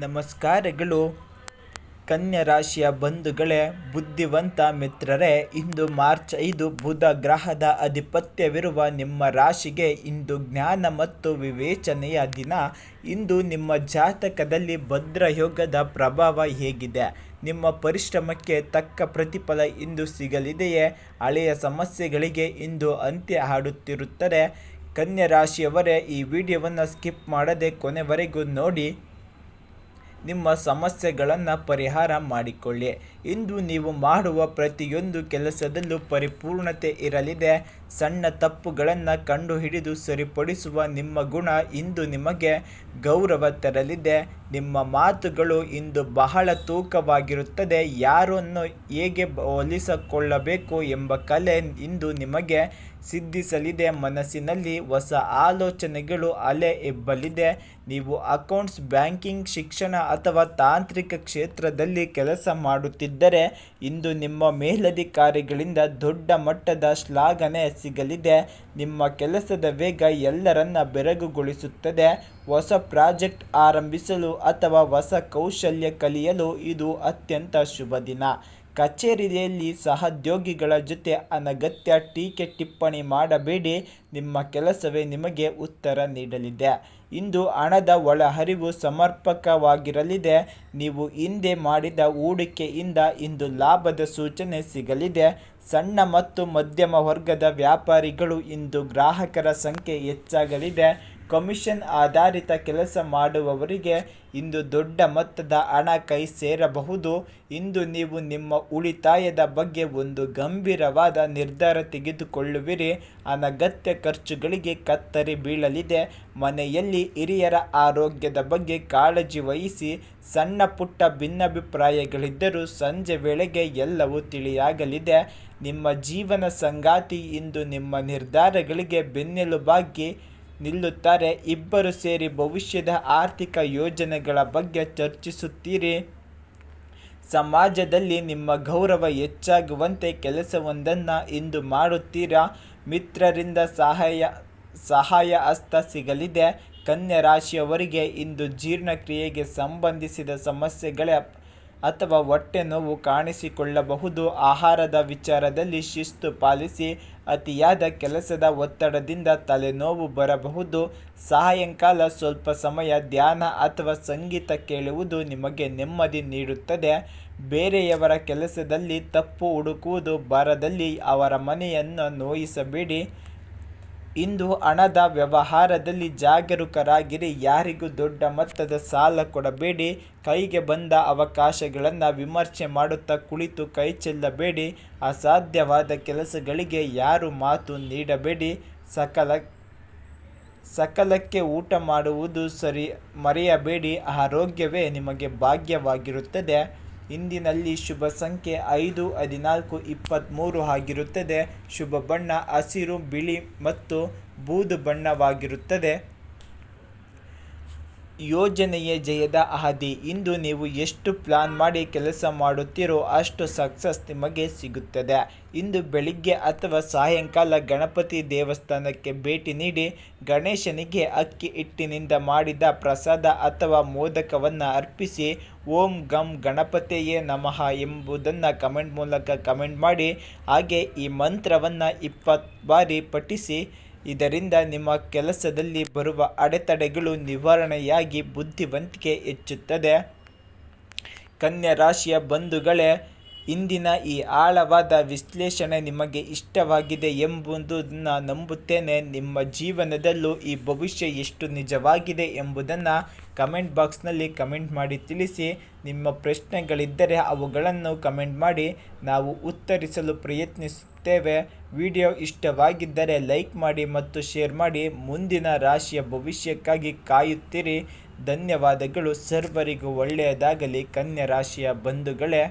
ನಮಸ್ಕಾರಗಳು ಕನ್ಯಾ ರಾಶಿಯ ಬಂಧುಗಳೇ, ಬುದ್ಧಿವಂತ ಮಿತ್ರರೇ. ಇಂದು ಮಾರ್ಚ್ 5 ಬುಧ ಗ್ರಹದ ಆಧಿಪತ್ಯವಿರುವ ನಿಮ್ಮ ರಾಶಿಗೆ ಇಂದು ಜ್ಞಾನ ಮತ್ತು ವಿವೇಚನೆಯ ದಿನ. ಇಂದು ನಿಮ್ಮ ಜಾತಕದಲ್ಲಿ ಭದ್ರಯೋಗದ ಪ್ರಭಾವ ಹೇಗಿದೆ? ನಿಮ್ಮ ಪರಿಶ್ರಮಕ್ಕೆ ತಕ್ಕ ಪ್ರತಿಫಲ ಇಂದು ಸಿಗಲಿದೆಯೇ? ಹಳೆಯ ಸಮಸ್ಯೆಗಳಿಗೆ ಇಂದು ಅಂತ್ಯ ಹಾಡುತ್ತಿರುತ್ತದೆ. ಕನ್ಯಾ ರಾಶಿಯವರೇ, ಈ ವಿಡಿಯೋವನ್ನು ಸ್ಕಿಪ್ ಮಾಡದೆ ಕೊನೆವರೆಗೂ ನೋಡಿ ನಿಮ್ಮ ಸಮಸ್ಯೆಗಳನ್ನು ಪರಿಹಾರ ಮಾಡಿಕೊಳ್ಳಿ. ಇಂದು ನೀವು ಮಾಡುವ ಪ್ರತಿಯೊಂದು ಕೆಲಸದಲ್ಲೂ ಪರಿಪೂರ್ಣತೆ ಇರಲಿದೆ. ಸಣ್ಣ ತಪ್ಪುಗಳನ್ನು ಕಂಡುಹಿಡಿದು ಸರಿಪಡಿಸುವ ನಿಮ್ಮ ಗುಣ ಇಂದು ನಿಮಗೆ ಗೌರವ ತರಲಿದೆ. ನಿಮ್ಮ ಮಾತುಗಳು ಇಂದು ಬಹಳ ತೂಕವಾಗಿರುತ್ತದೆ. ಯಾರನ್ನು ಹೇಗೆ ಹೋಲಿಸಿಕೊಳ್ಳಬೇಕು ಎಂಬ ಕಲೆ ಇಂದು ನಿಮಗೆ ಸಿದ್ಧಿಸಲಿದೆ. ಮನಸ್ಸಿನಲ್ಲಿ ಹೊಸ ಆಲೋಚನೆಗಳು ಅಲೆ ಎಬ್ಬಲಿದೆ. ನೀವು ಅಕೌಂಟ್ಸ್, ಬ್ಯಾಂಕಿಂಗ್, ಶಿಕ್ಷಣ ಅಥವಾ ತಾಂತ್ರಿಕ ಕ್ಷೇತ್ರದಲ್ಲಿ ಕೆಲಸ ಮಾಡುತ್ತಿದ್ದರೆ ಇಂದು ನಿಮ್ಮ ಮೇಲಧಿಕಾರಿಗಳಿಂದ ದೊಡ್ಡ ಮಟ್ಟದ ಶ್ಲಾಘನೆ ಸಿಗಲಿದೆ. ನಿಮ್ಮ ಕೆಲಸದ ವೇಗ ಎಲ್ಲರನ್ನ ಬೆರಗುಗೊಳಿಸುತ್ತದೆ. ಹೊಸ ಪ್ರಾಜೆಕ್ಟ್ ಆರಂಭಿಸಲು ಅಥವಾ ಹೊಸ ಕೌಶಲ್ಯ ಕಲಿಯಲು ಇದು ಅತ್ಯಂತ ಶುಭ ದಿನ. ಕಚೇರಿಯಲ್ಲಿ ಸಹೋದ್ಯೋಗಿಗಳ ಜೊತೆ ಅನಗತ್ಯ ಟೀಕೆ ಟಿಪ್ಪಣಿ ಮಾಡಬೇಡಿ. ನಿಮ್ಮ ಕೆಲಸವೇ ನಿಮಗೆ ಉತ್ತರ ನೀಡಲಿದೆ. ಇಂದು ಹಣದ ಒಳಹರಿವು ಸಮರ್ಪಕವಾಗಿರಲಿದೆ. ನೀವು ಹಿಂದೆ ಮಾಡಿದ ಹೂಡಿಕೆಯಿಂದ ಇಂದು ಲಾಭದ ಸೂಚನೆ ಸಿಗಲಿದೆ. ಸಣ್ಣ ಮತ್ತು ಮಧ್ಯಮ ವರ್ಗದ ವ್ಯಾಪಾರಿಗಳು ಇಂದು ಗ್ರಾಹಕರ ಸಂಖ್ಯೆ ಹೆಚ್ಚಾಗಲಿದೆ. ಕಮಿಷನ್ ಆಧಾರಿತ ಕೆಲಸ ಮಾಡುವವರಿಗೆ ಇಂದು ದೊಡ್ಡ ಮೊತ್ತದ ಹಣ ಕೈ ಸೇರಬಹುದು. ಇಂದು ನೀವು ನಿಮ್ಮ ಉಳಿತಾಯದ ಬಗ್ಗೆ ಒಂದು ಗಂಭೀರವಾದ ನಿರ್ಧಾರ ತೆಗೆದುಕೊಳ್ಳುವಿರಿ. ಅನಗತ್ಯ ಖರ್ಚುಗಳಿಗೆ ಕತ್ತರಿ ಬೀಳಲಿದೆ. ಮನೆಯಲ್ಲಿ ಹಿರಿಯರ ಆರೋಗ್ಯದ ಬಗ್ಗೆ ಕಾಳಜಿ ವಹಿಸಿ. ಸಣ್ಣ ಪುಟ್ಟ ಭಿನ್ನಾಭಿಪ್ರಾಯಗಳಿದ್ದರೂ ಸಂಜೆ ವೇಳೆಗೆ ಎಲ್ಲವೂ ತಿಳಿಯಾಗಲಿದೆ. ನಿಮ್ಮ ಜೀವನ ಸಂಗಾತಿ ಇಂದು ನಿಮ್ಮ ನಿರ್ಧಾರಗಳಿಗೆ ಬೆನ್ನೆಲುಬಾಗಿ ನಿಲ್ಲುತ್ತಾರೆ. ಇಬ್ಬರು ಸೇರಿ ಭವಿಷ್ಯದ ಆರ್ಥಿಕ ಯೋಜನೆಗಳ ಬಗ್ಗೆ ಚರ್ಚಿಸುತ್ತೀರಿ. ಸಮಾಜದಲ್ಲಿ ನಿಮ್ಮ ಗೌರವ ಹೆಚ್ಚಾಗುವಂತೆ ಕೆಲಸವೊಂದನ್ನು ಇಂದು ಮಾಡುತ್ತೀರಾ. ಮಿತ್ರರಿಂದ ಸಹಾಯ ಹಸ್ತ ಸಿಗಲಿದೆ. ಕನ್ಯಾ ರಾಶಿಯವರಿಗೆ ಇಂದು ಜೀರ್ಣಕ್ರಿಯೆಗೆ ಸಂಬಂಧಿಸಿದ ಸಮಸ್ಯೆಗಳೇ ಅಥವಾ ಹೊಟ್ಟೆ ನೋವು ಕಾಣಿಸಿಕೊಳ್ಳಬಹುದು. ಆಹಾರದ ವಿಚಾರದಲ್ಲಿ ಶಿಸ್ತು ಪಾಲಿಸಿ. ಅತಿಯಾದ ಕೆಲಸದ ಒತ್ತಡದಿಂದ ತಲೆನೋವು ಬರಬಹುದು. ಸಾಯಂಕಾಲ ಸ್ವಲ್ಪ ಸಮಯ ಧ್ಯಾನ ಅಥವಾ ಸಂಗೀತ ಕೇಳುವುದು ನಿಮಗೆ ನೆಮ್ಮದಿ ನೀಡುತ್ತದೆ. ಬೇರೆಯವರ ಕೆಲಸದಲ್ಲಿ ತಪ್ಪು ಹುಡುಕುವುದು ಬಾರದಲ್ಲಿ ಅವರ ಮನೆಯನ್ನು ನೋಯಿಸಬೇಡಿ. ಇಂದು ಹಣದ ವ್ಯವಹಾರದಲ್ಲಿ ಜಾಗರೂಕರಾಗಿರಿ. ಯಾರಿಗೂ ದೊಡ್ಡ ಮೊತ್ತದ ಸಾಲ ಕೊಡಬೇಡಿ. ಕೈಗೆ ಬಂದ ಅವಕಾಶಗಳನ್ನು ವಿಮರ್ಶೆ ಮಾಡುತ್ತಾ ಕುಳಿತು ಕೈ ಚೆಲ್ಲಬೇಡಿ. ಅಸಾಧ್ಯವಾದ ಕೆಲಸಗಳಿಗೆ ಯಾರು ಮಾತು ನೀಡಬೇಡಿ. ಸಕಾಲಕ್ಕೆ ಊಟ ಮಾಡುವುದು ಮರೆಯಬೇಡಿ. ಆರೋಗ್ಯವೇ ನಿಮಗೆ ಭಾಗ್ಯವಾಗಿರುತ್ತದೆ. ಇಂದಿನಲ್ಲಿ ಶುಭ ಸಂಖ್ಯೆ 5, 14, 23 ಆಗಿರುತ್ತದೆ. ಶುಭ ಬಣ್ಣ ಹಸಿರು, ಬಿಳಿ ಮತ್ತು ಬೂದು ಬಣ್ಣವಾಗಿರುತ್ತದೆ. ಯೋಜನೆಯೇ ಜಯದ ಹಾದಿ. ಇಂದು ನೀವು ಎಷ್ಟು ಪ್ಲಾನ್ ಮಾಡಿ ಕೆಲಸ ಮಾಡುತ್ತೀರೋ ಅಷ್ಟು ಸಕ್ಸಸ್ ನಿಮಗೆ ಸಿಗುತ್ತದೆ. ಇಂದು ಬೆಳಿಗ್ಗೆ ಅಥವಾ ಸಾಯಂಕಾಲ ಗಣಪತಿ ದೇವಸ್ಥಾನಕ್ಕೆ ಭೇಟಿ ನೀಡಿ. ಗಣೇಶನಿಗೆ ಅಕ್ಕಿ ಹಿಟ್ಟಿನಿಂದ ಮಾಡಿದ ಪ್ರಸಾದ ಅಥವಾ ಮೋದಕವನ್ನು ಅರ್ಪಿಸಿ. ಓಂ ಗಂ ಗಣಪತಿಯೇ ನಮಃ ಎಂಬುದನ್ನು ಕಮೆಂಟ್ ಮೂಲಕ ಕಮೆಂಟ್ ಮಾಡಿ. ಹಾಗೆ ಈ ಮಂತ್ರವನ್ನು 20 ಬಾರಿ ಪಠಿಸಿ. ಇದರಿಂದ ನಿಮ್ಮ ಕೆಲಸದಲ್ಲಿ ಬರುವ ಅಡೆತಡೆಗಳು ನಿವಾರಣೆಯಾಗಿ ಬುದ್ಧಿವಂತಿಕೆ ಹೆಚ್ಚುತ್ತದೆ. ಕನ್ಯಾ ರಾಶಿಯ ಬಂಧುಗಳೇ, ಇಂದಿನ ಈ ಆಳವಾದ ವಿಶ್ಲೇಷಣೆ ನಿಮಗೆ ಇಷ್ಟವಾಗಿದೆ ಎಂಬುದನ್ನು ನಂಬುತ್ತೇನೆ. ನಿಮ್ಮ ಜೀವನದಲ್ಲೂ ಈ ಭವಿಷ್ಯ ಎಷ್ಟು ನಿಜವಾಗಿದೆ ಎಂಬುದನ್ನು ಕಮೆಂಟ್ ಬಾಕ್ಸ್ನಲ್ಲಿ ಕಮೆಂಟ್ ಮಾಡಿ ತಿಳಿಸಿ. ನಿಮ್ಮ ಪ್ರಶ್ನೆಗಳಿದ್ದರೆ ಅವುಗಳನ್ನು ಕಮೆಂಟ್ ಮಾಡಿ, ನಾವು ಉತ್ತರಿಸಲು ಪ್ರಯತ್ನಿಸುತ್ತೇವೆ. ವಿಡಿಯೋ ಇಷ್ಟವಾಗಿದ್ದರೆ ಲೈಕ್ ಮಾಡಿ ಮತ್ತು ಶೇರ್ ಮಾಡಿ. ಮುಂದಿನ ರಾಶಿಯ ಭವಿಷ್ಯಕ್ಕಾಗಿ ಕಾಯುತ್ತೀರಿ. ಧನ್ಯವಾದಗಳು. ಸರ್ವರಿಗೂ ಒಳ್ಳೆಯದಾಗಲಿ ಕನ್ಯಾ ರಾಶಿಯ ಬಂಧುಗಳೇ.